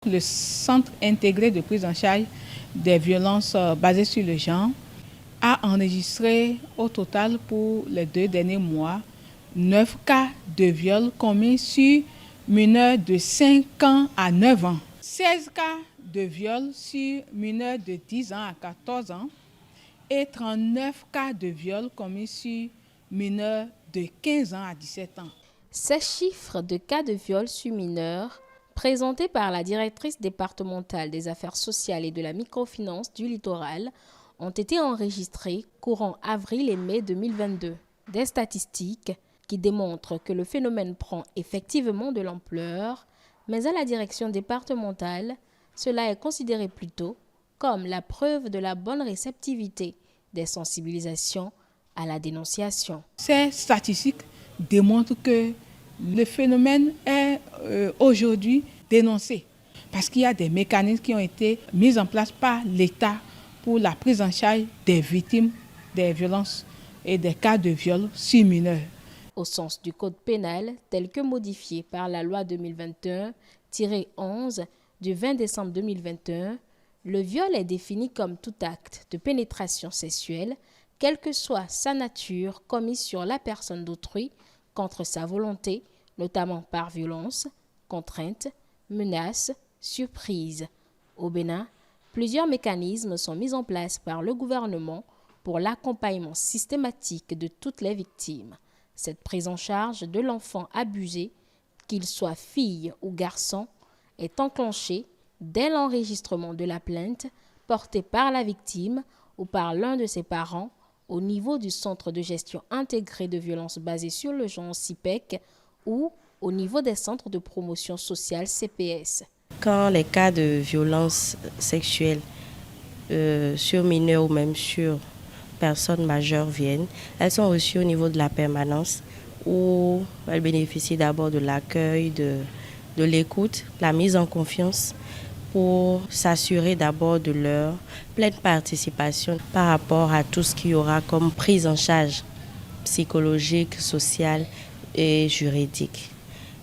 le Centre intégré de prise en charge des violences basées sur le genre a enregistré au total pour les 2 derniers mois 9 cas de viol commis sur mineurs de 5 ans à 9 ans, 16 cas de viol sur mineurs de 10 ans à 14 ans et 39 cas de viol commis sur mineurs de 15 ans à 17 ans. Ces chiffres de cas de viol sur mineurs présentés par la directrice départementale des affaires sociales et de la microfinance du littoral ont été enregistrés courant avril et mai 2022. Des statistiques qui démontrent que le phénomène prend effectivement de l'ampleur, mais à la direction départementale, cela est considéré plutôt comme la preuve de la bonne réceptivité des sensibilisations à la dénonciation. Ces statistiques démontrent que le phénomène est aujourd'hui dénoncé parce qu'il y a des mécanismes qui ont été mis en place par l'État pour la prise en charge des victimes des violences et des cas de viol sur mineurs. Au sens du Code pénal, tel que modifié par la loi 2021-11 du 20 décembre 2021, le viol est défini comme tout acte de pénétration sexuelle, quelle que soit sa nature, commis sur la personne d'autrui contre sa volonté, notamment par violence, contrainte, menace, surprise. Au Bénin, plusieurs mécanismes sont mis en place par le gouvernement pour l'accompagnement systématique de toutes les victimes. Cette prise en charge de l'enfant abusé, qu'il soit fille ou garçon, est enclenchée dès l'enregistrement de la plainte portée par la victime ou par l'un de ses parents au niveau du centre de gestion intégré de violences basées sur le genre CIPEC ou au niveau des centres de promotion sociale CPS. Quand les cas de violences sexuelles sur mineurs ou même sur personnes majeures viennent, elles sont reçues au niveau de la permanence où elles bénéficient d'abord de l'accueil, de l'écoute, la mise en confiance pour s'assurer d'abord de leur pleine participation par rapport à tout ce qu'il y aura comme prise en charge psychologique, sociale et juridique.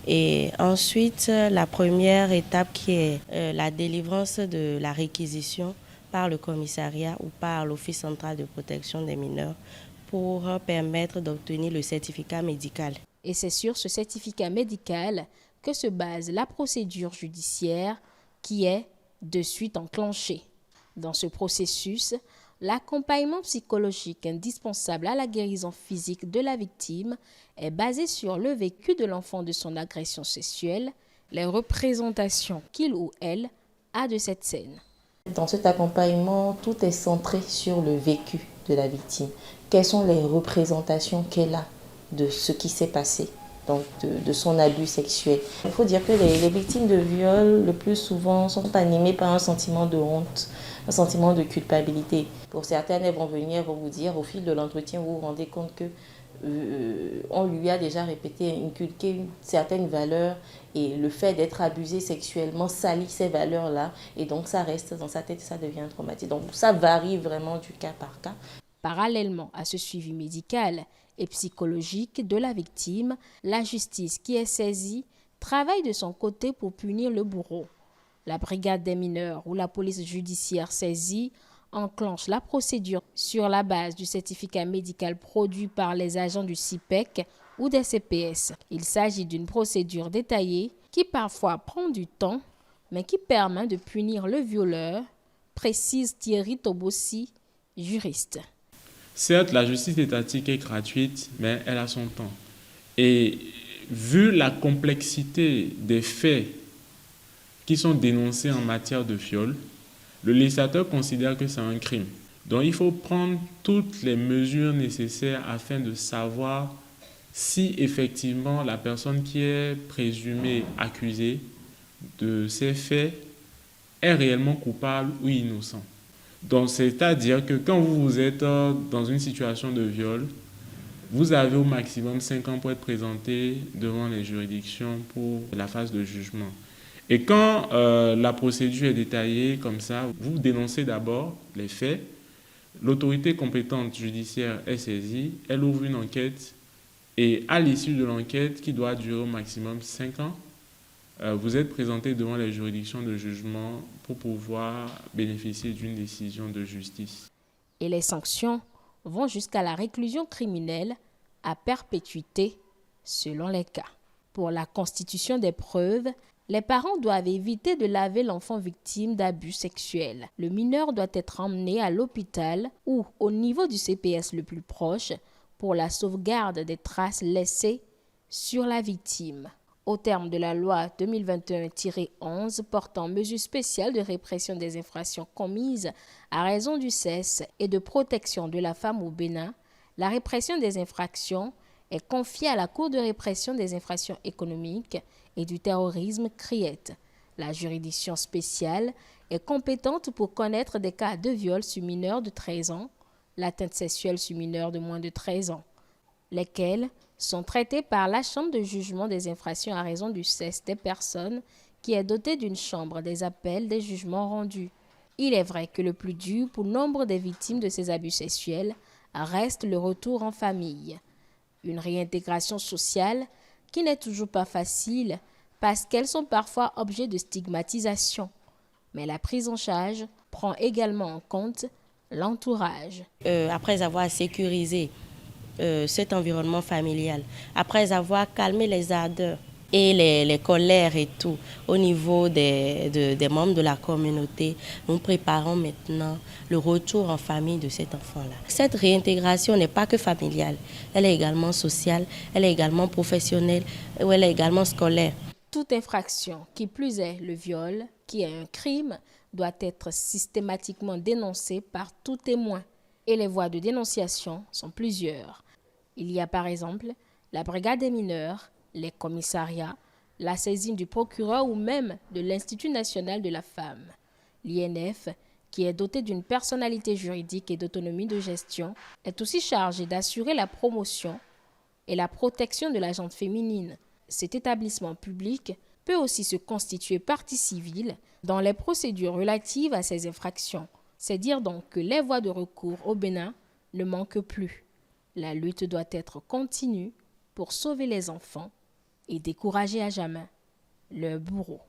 Et ensuite, la première étape qui est la délivrance de la réquisition par le commissariat ou par l'Office central de protection des mineurs pour permettre d'obtenir le certificat médical. Et c'est sur ce certificat médical que se base la procédure judiciaire qui est de suite enclenchée. Dans ce processus, l'accompagnement psychologique indispensable à la guérison physique de la victime est basé sur le vécu de l'enfant de son agression sexuelle, les représentations qu'il ou elle a de cette scène. Dans cet accompagnement, tout est centré sur le vécu de la victime. Quelles sont les représentations qu'elle a de ce qui s'est passé, donc de son abus sexuel. Il faut dire que les victimes de viol, le plus souvent, sont animées par un sentiment de honte, un sentiment de culpabilité. Pour certaines, elles vont venir vous dire, au fil de l'entretien, vous vous rendez compte que on lui a déjà répété, inculqué une certaine valeur et le fait d'être abusé sexuellement salit ces valeurs-là et donc ça reste dans sa tête, ça devient traumatique. Donc ça varie vraiment du cas par cas. Parallèlement à ce suivi médical et psychologique de la victime, la justice qui est saisie travaille de son côté pour punir le bourreau. La brigade des mineurs ou la police judiciaire saisie enclenche la procédure sur la base du certificat médical produit par les agents du CIPEC ou des CPS. Il s'agit d'une procédure détaillée qui parfois prend du temps, mais qui permet de punir le violeur, précise Thierry Tobossi, juriste. Certes, la justice étatique est gratuite, mais elle a son temps. Et vu la complexité des faits qui sont dénoncés en matière de viol, le législateur considère que c'est un crime. Donc il faut prendre toutes les mesures nécessaires afin de savoir si effectivement la personne qui est présumée accusée de ces faits est réellement coupable ou innocent. Donc c'est-à-dire que quand vous êtes dans une situation de viol, vous avez au maximum 5 ans pour être présenté devant les juridictions pour la phase de jugement. Et quand la procédure est détaillée comme ça, vous dénoncez d'abord les faits, l'autorité compétente judiciaire est saisie, elle ouvre une enquête et à l'issue de l'enquête qui doit durer au maximum 5 ans, vous êtes présenté devant les juridictions de jugement pour pouvoir bénéficier d'une décision de justice. Et les sanctions vont jusqu'à la réclusion criminelle à perpétuité selon les cas. Pour la constitution des preuves, les parents doivent éviter de laver l'enfant victime d'abus sexuels. Le mineur doit être emmené à l'hôpital ou au niveau du CPS le plus proche pour la sauvegarde des traces laissées sur la victime. Au terme de la loi 2021-11 portant mesures spéciales de répression des infractions commises à raison du sexe et de protection de la femme au Bénin, la répression des infractions est confiée à la Cour de répression des infractions économiques et du terrorisme CRIET. La juridiction spéciale est compétente pour connaître des cas de viol sur mineurs de 13 ans, l'atteinte sexuelle sur mineurs de moins de 13 ans, lesquels sont traités par la Chambre de jugement des infractions à raison du sexe des personnes qui est dotée d'une chambre des appels des jugements rendus. Il est vrai que le plus dur pour nombre des victimes de ces abus sexuels reste le retour en famille. Une réintégration sociale qui n'est toujours pas facile parce qu'elles sont parfois objets de stigmatisation. Mais la prise en charge prend également en compte l'entourage. Après avoir sécurisé cet environnement familial, après avoir calmé les ardeurs et les colères et tout au niveau des membres de la communauté, nous préparons maintenant le retour en famille de cet enfant-là. Cette réintégration n'est pas que familiale, elle est également sociale, elle est également professionnelle, ou elle est également scolaire. Toute infraction, qui plus est le viol, qui est un crime, doit être systématiquement dénoncée par tout témoin. Et les voies de dénonciation sont plusieurs. Il y a par exemple la brigade des mineurs, les commissariats, la saisine du procureur ou même de l'Institut national de la femme. L'INF, qui est doté d'une personnalité juridique et d'autonomie de gestion, est aussi chargé d'assurer la promotion et la protection de la gente féminine. Cet établissement public peut aussi se constituer partie civile dans les procédures relatives à ces infractions. C'est dire donc que les voies de recours au Bénin ne manquent plus. La lutte doit être continue pour sauver les enfants et décourager à jamais leurs bourreaux.